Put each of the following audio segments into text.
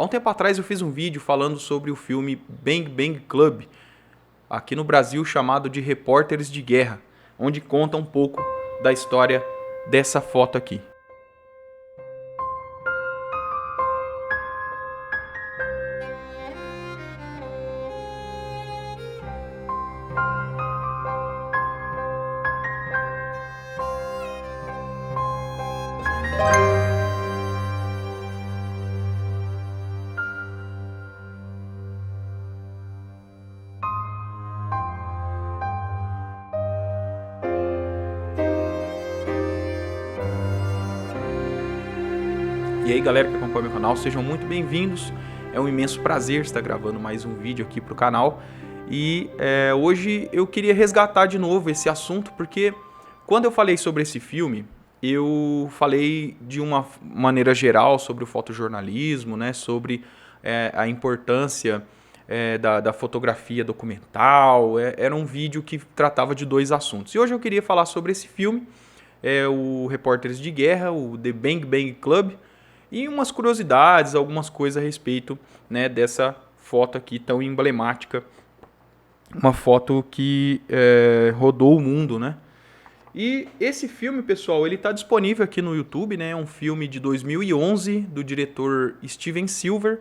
Há um tempo atrás eu fiz um vídeo falando sobre o filme Bang Bang Club, aqui no Brasil chamado de Repórteres de Guerra, onde conta um pouco da história dessa foto aqui. E aí galera que acompanha meu canal, sejam muito bem-vindos. É um imenso prazer estar gravando mais um vídeo aqui para o canal. E hoje eu queria resgatar de novo esse assunto, porque quando eu falei sobre esse filme, eu falei de uma maneira geral sobre o fotojornalismo, né, sobre a importância da fotografia documental. Era um vídeo que tratava de dois assuntos. E hoje eu queria falar sobre esse filme, o Repórteres de Guerra, o The Bang Bang Club, e umas curiosidades, algumas coisas a respeito, né, dessa foto aqui tão emblemática. Uma foto que rodou o mundo, né? E esse filme, pessoal, ele está disponível aqui no YouTube, né? É um filme de 2011 do diretor Steven Silver.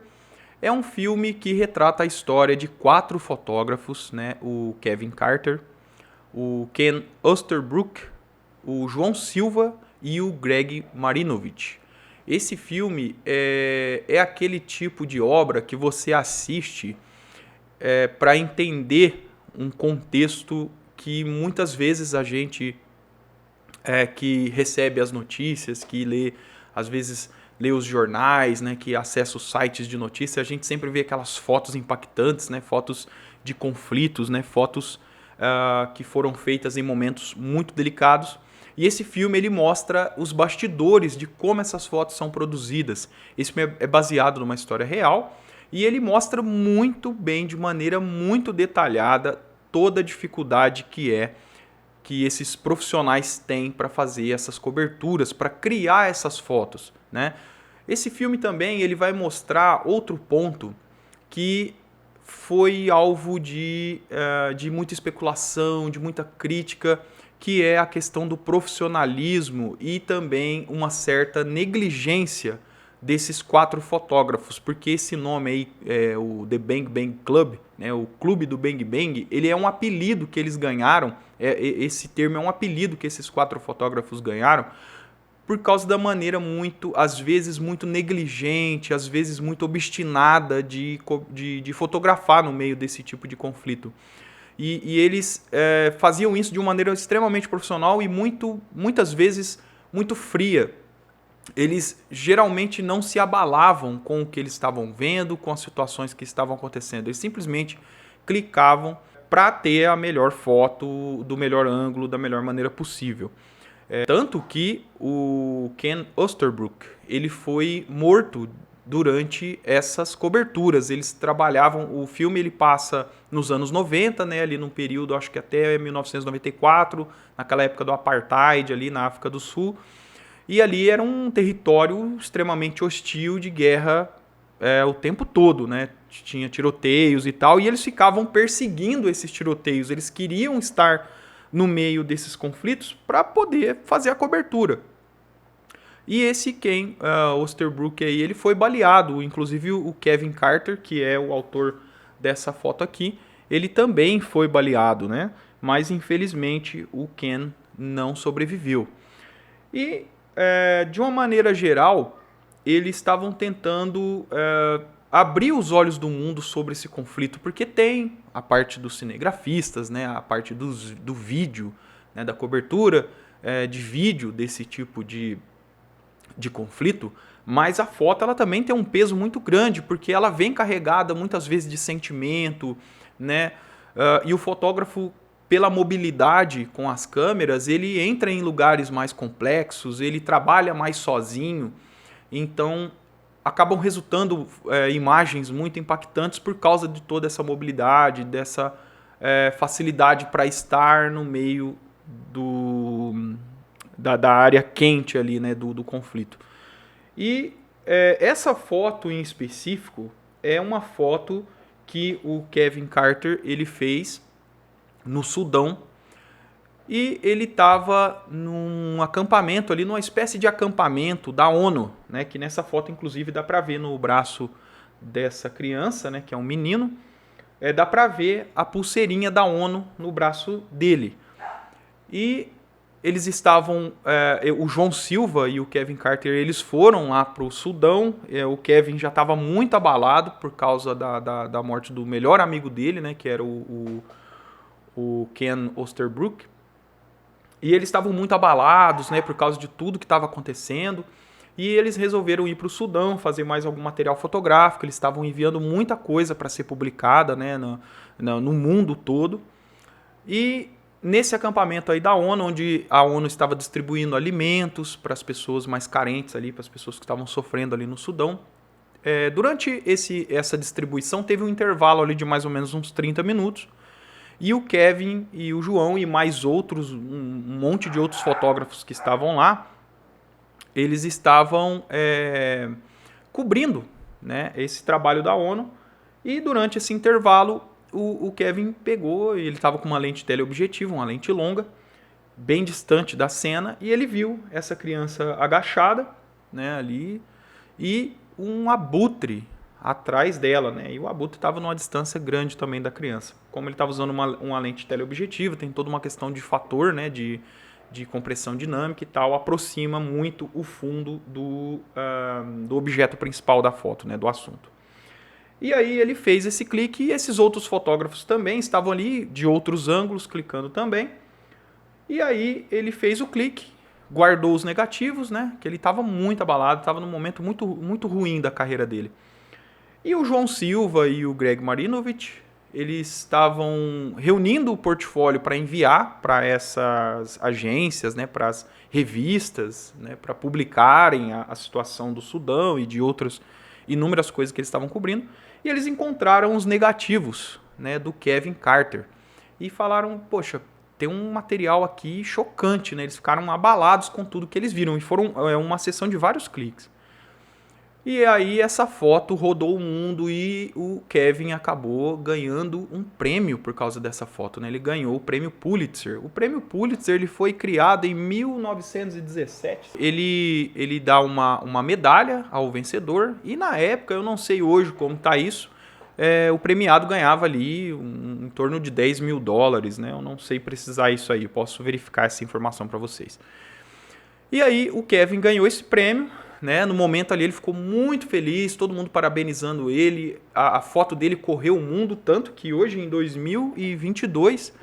É um filme que retrata a história de 4 fotógrafos, né? O Kevin Carter, o Ken Osterbrook, o João Silva e o Greg Marinovich. Esse filme é aquele tipo de obra que você assiste para entender um contexto que muitas vezes a gente que recebe as notícias, que lê, às vezes lê os jornais, né, que acessa os sites de notícias, a gente sempre vê aquelas fotos impactantes, né, fotos de conflitos, né, fotos que foram feitas em momentos muito delicados. E esse filme ele mostra os bastidores de como essas fotos são produzidas. Esse filme é baseado numa história real e ele mostra muito bem, de maneira muito detalhada, toda a dificuldade que esses profissionais têm para fazer essas coberturas, para criar essas fotos, né? Esse filme também ele vai mostrar outro ponto que foi alvo de muita especulação, de muita crítica, que é a questão do profissionalismo e também uma certa negligência desses 4 fotógrafos, porque esse nome aí, o The Bang Bang Club, né, o Clube do Bang Bang, ele é um apelido que eles ganharam, esse termo é um apelido que esses 4 fotógrafos ganharam, por causa da maneira muito, às vezes muito negligente, às vezes muito obstinada de fotografar no meio desse tipo de conflito. E eles faziam isso de uma maneira extremamente profissional e muitas vezes muito fria. Eles geralmente não se abalavam com o que eles estavam vendo, com as situações que estavam acontecendo. Eles simplesmente clicavam para ter a melhor foto, do melhor ângulo, da melhor maneira possível. Tanto que o Ken Osterbrook ele foi morto durante essas coberturas. Eles trabalhavam, o filme ele passa nos anos 90, né, ali num período, acho que até 1994, naquela época do Apartheid ali na África do Sul. E ali era um território extremamente hostil de guerra o tempo todo, né? Tinha tiroteios e tal, e eles ficavam perseguindo esses tiroteios. Eles queriam estar no meio desses conflitos para poder fazer a cobertura. E esse Ken Osterbrook aí, ele foi baleado. Inclusive o Kevin Carter, que é o autor dessa foto aqui, ele também foi baleado, né? Mas infelizmente o Ken não sobreviveu. E de uma maneira geral, eles estavam tentando abrir os olhos do mundo sobre esse conflito, porque tem a parte dos cinegrafistas, né, a parte do vídeo, né, da cobertura de vídeo desse tipo de conflito, mas a foto ela também tem um peso muito grande, porque ela vem carregada muitas vezes de sentimento, né, e o fotógrafo, pela mobilidade com as câmeras, ele entra em lugares mais complexos, ele trabalha mais sozinho, então acabam resultando imagens muito impactantes por causa de toda essa mobilidade, dessa facilidade para estar no meio da área quente ali, né, do conflito. E essa foto em específico é uma foto que o Kevin Carter ele fez no Sudão. E ele estava num acampamento ali, numa espécie de acampamento da ONU, né? Que nessa foto, inclusive, dá para ver no braço dessa criança, né? Que é um menino. Dá para ver a pulseirinha da ONU no braço dele. E eles estavam... o João Silva e o Kevin Carter, eles foram lá para o Sudão. O Kevin já estava muito abalado por causa da morte do melhor amigo dele, né? Que era o Ken Osterbrook. E eles estavam muito abalados, né, por causa de tudo que estava acontecendo. E eles resolveram ir para o Sudão, fazer mais algum material fotográfico. Eles estavam enviando muita coisa para ser publicada, né, no mundo todo. E nesse acampamento aí da ONU, onde a ONU estava distribuindo alimentos para as pessoas mais carentes ali, para as pessoas que estavam sofrendo ali no Sudão. Durante essa distribuição teve um intervalo ali de mais ou menos uns 30 minutos. E o Kevin e o João e mais outros, um monte de outros fotógrafos que estavam lá, eles estavam cobrindo, né, esse trabalho da ONU. E durante esse intervalo, o Kevin pegou, ele estava com uma lente teleobjetiva, uma lente longa, bem distante da cena, e ele viu essa criança agachada, né, ali, e um abutre atrás dela, né? E o abutre estava numa distância grande também da criança. Como ele estava usando uma lente teleobjetiva, tem toda uma questão de fator, né? De compressão dinâmica e tal, aproxima muito o fundo do objeto principal da foto, né? Do assunto. E aí ele fez esse clique e esses outros fotógrafos também estavam ali de outros ângulos clicando também. E aí ele fez o clique, guardou os negativos, né? Que ele estava muito abalado, estava num momento muito, muito ruim da carreira dele. E o João Silva e o Greg Marinovich, eles estavam reunindo o portfólio para enviar para essas agências, né, para as revistas, né, para publicarem a situação do Sudão e de outras inúmeras coisas que eles estavam cobrindo. E eles encontraram os negativos, né, do Kevin Carter. E falaram, poxa, tem um material aqui chocante, né? Eles ficaram abalados com tudo que eles viram. E foram uma sessão de vários cliques. E aí essa foto rodou o mundo e o Kevin acabou ganhando um prêmio por causa dessa foto, né? Ele ganhou o prêmio Pulitzer. O prêmio Pulitzer ele foi criado em 1917. Ele dá uma medalha ao vencedor e na época, eu não sei hoje como está isso, o premiado ganhava ali em torno de $10 mil, né? Eu não sei precisar isso aí, posso verificar essa informação para vocês. E aí o Kevin ganhou esse prêmio. Né? No momento ali ele ficou muito feliz, todo mundo parabenizando ele, a foto dele correu o mundo, tanto que hoje em 2022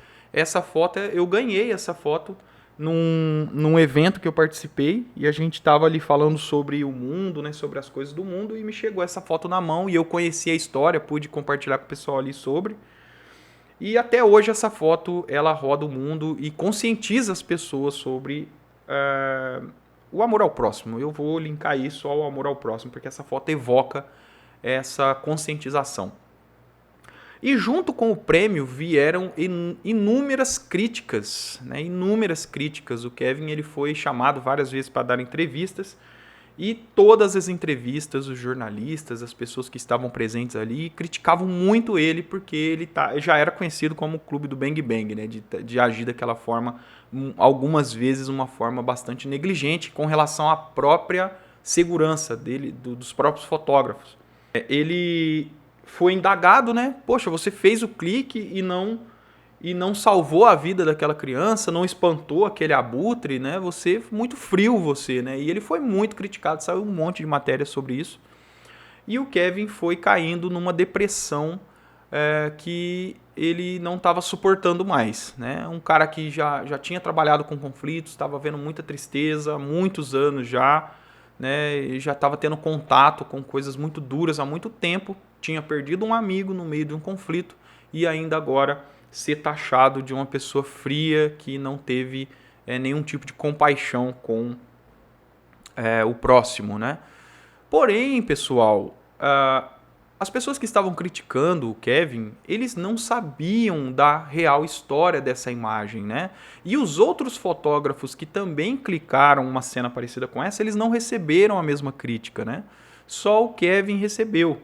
eu ganhei essa foto num evento que eu participei e a gente estava ali falando sobre o mundo, né, sobre as coisas do mundo e me chegou essa foto na mão e eu conheci a história, pude compartilhar com o pessoal ali sobre. E até hoje essa foto ela roda o mundo e conscientiza as pessoas sobre o amor ao próximo. Eu vou linkar isso ao amor ao próximo, porque essa foto evoca essa conscientização. E junto com o prêmio vieram inúmeras críticas, né? Inúmeras críticas. O Kevin ele foi chamado várias vezes para dar entrevistas e todas as entrevistas, os jornalistas, as pessoas que estavam presentes ali criticavam muito ele porque ele já era conhecido como o clube do Bang Bang, né? De agir daquela forma, algumas vezes uma forma bastante negligente com relação à própria segurança dele, dos próprios fotógrafos. Ele foi indagado, né? Poxa, você fez o clique e não salvou a vida daquela criança, não espantou aquele abutre, né? Você muito frio, você, né? E ele foi muito criticado, saiu um monte de matéria sobre isso. E o Kevin foi caindo numa depressão que ele não estava suportando mais, né? Um cara que já tinha trabalhado com conflitos, estava vendo muita tristeza há muitos anos já, né? E já estava tendo contato com coisas muito duras há muito tempo, tinha perdido um amigo no meio de um conflito e ainda agora ser taxado de uma pessoa fria que não teve nenhum tipo de compaixão com o próximo, né? Porém, pessoal, as pessoas que estavam criticando o Kevin, eles não sabiam da real história dessa imagem, né? E os outros fotógrafos que também clicaram uma cena parecida com essa, eles não receberam a mesma crítica, né? só o Kevin recebeu.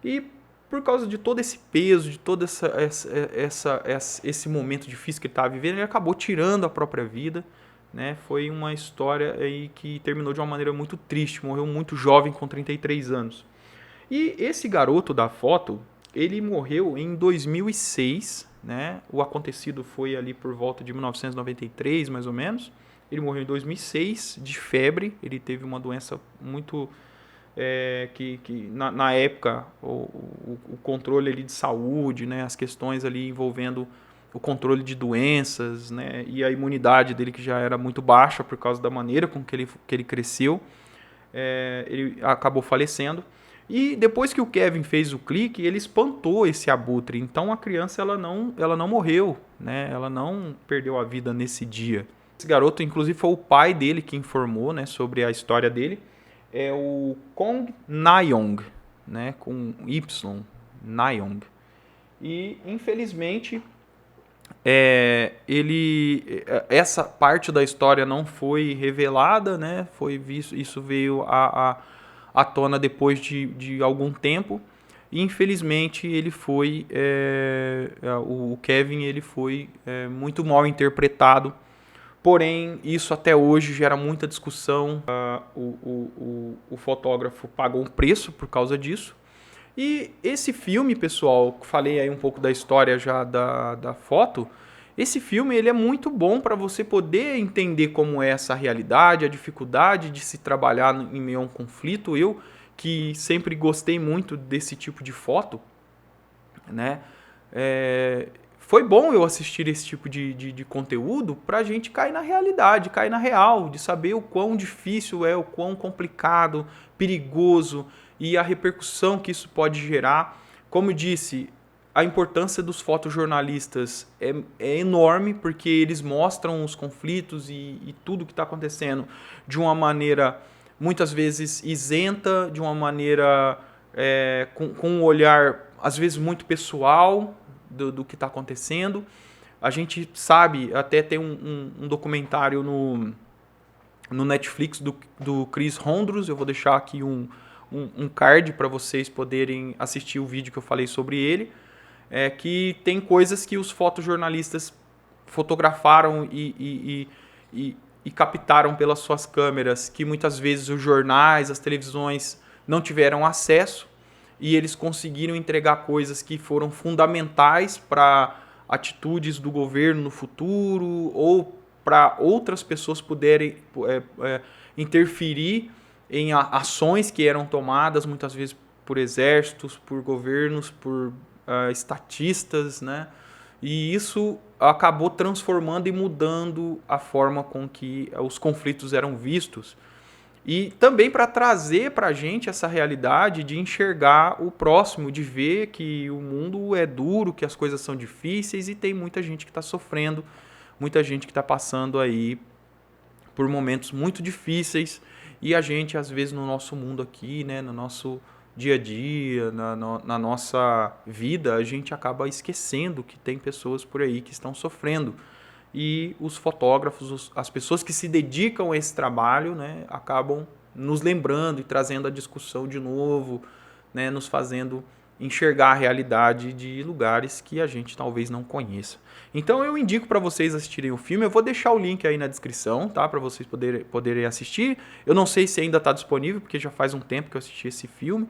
E por causa de todo esse peso, de todo esse momento difícil que ele estava vivendo, ele acabou tirando a própria vida, né? Foi uma história aí que terminou de uma maneira muito triste, morreu muito jovem, com 33 anos. E esse garoto da foto, ele morreu em 2006, né? O acontecido foi ali por volta de 1993, mais ou menos. Ele morreu em 2006 de febre, ele teve uma doença muito... na época o controle ali de saúde, né, as questões ali envolvendo o controle de doenças, né, e a imunidade dele que já era muito baixa por causa da maneira com que ele cresceu, ele acabou falecendo. E depois que o Kevin fez o clique, ele espantou esse abutre. Então a criança ela não morreu, né, ela não perdeu a vida nesse dia. Esse garoto, inclusive, foi o pai dele que informou, né, sobre a história dele. É o Kong Na-young, né, com Y, Na-young. E, infelizmente, essa parte da história não foi revelada, né, isso veio à tona depois de algum tempo. E, infelizmente, ele foi, o Kevin ele foi muito mal interpretado. Porém, isso até hoje gera muita discussão. O fotógrafo pagou um preço por causa disso. E esse filme, pessoal, falei aí um pouco da história já da foto. Esse filme ele é muito bom para você poder entender como é essa realidade, a dificuldade de se trabalhar em meio a um conflito. Eu, que sempre gostei muito desse tipo de foto, né? Foi bom eu assistir esse tipo de conteúdo para a gente cair na realidade, cair na real, de saber o quão difícil é, o quão complicado, perigoso e a repercussão que isso pode gerar. Como eu disse, a importância dos fotojornalistas é enorme, porque eles mostram os conflitos e tudo que está acontecendo de uma maneira muitas vezes isenta, de uma maneira com um olhar às vezes muito pessoal, do que está acontecendo. A gente sabe, até tem um documentário no Netflix do Chris Hondros, eu vou deixar aqui um card para vocês poderem assistir o vídeo que eu falei sobre ele, que tem coisas que os fotojornalistas fotografaram e captaram pelas suas câmeras, que muitas vezes os jornais, as televisões não tiveram acesso, e eles conseguiram entregar coisas que foram fundamentais para atitudes do governo no futuro ou para outras pessoas poderem interferir em ações que eram tomadas muitas vezes por exércitos, por governos, por estatistas, né? E isso acabou transformando e mudando a forma com que os conflitos eram vistos. E também para trazer para a gente essa realidade de enxergar o próximo, de ver que o mundo é duro, que as coisas são difíceis e tem muita gente que está sofrendo, muita gente que está passando aí por momentos muito difíceis. E a gente, às vezes, no nosso mundo aqui, né, no nosso dia a dia, na nossa vida, a gente acaba esquecendo que tem pessoas por aí que estão sofrendo. E os fotógrafos, as pessoas que se dedicam a esse trabalho, né, acabam nos lembrando e trazendo a discussão de novo, né, nos fazendo enxergar a realidade de lugares que a gente talvez não conheça. Então eu indico para vocês assistirem o filme, eu vou deixar o link aí na descrição, tá, para vocês poderem assistir. Eu não sei se ainda está disponível, porque já faz um tempo que eu assisti esse filme,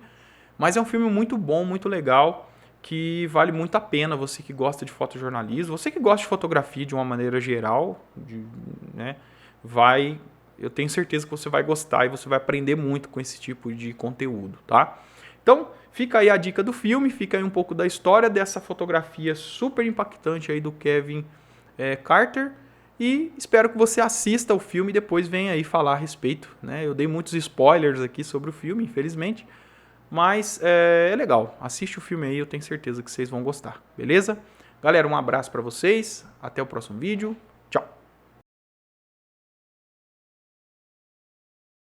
mas é um filme muito bom, muito legal, que vale muito a pena, você que gosta de fotojornalismo, você que gosta de fotografia de uma maneira geral, né, eu tenho certeza que você vai gostar e você vai aprender muito com esse tipo de conteúdo, tá? Então, fica aí a dica do filme, fica aí um pouco da história dessa fotografia super impactante aí do Kevin Carter, e espero que você assista o filme e depois venha aí falar a respeito, né? Eu dei muitos spoilers aqui sobre o filme, infelizmente, mas é legal. Assiste o filme aí, eu tenho certeza que vocês vão gostar, beleza? Galera, um abraço para vocês, até o próximo vídeo.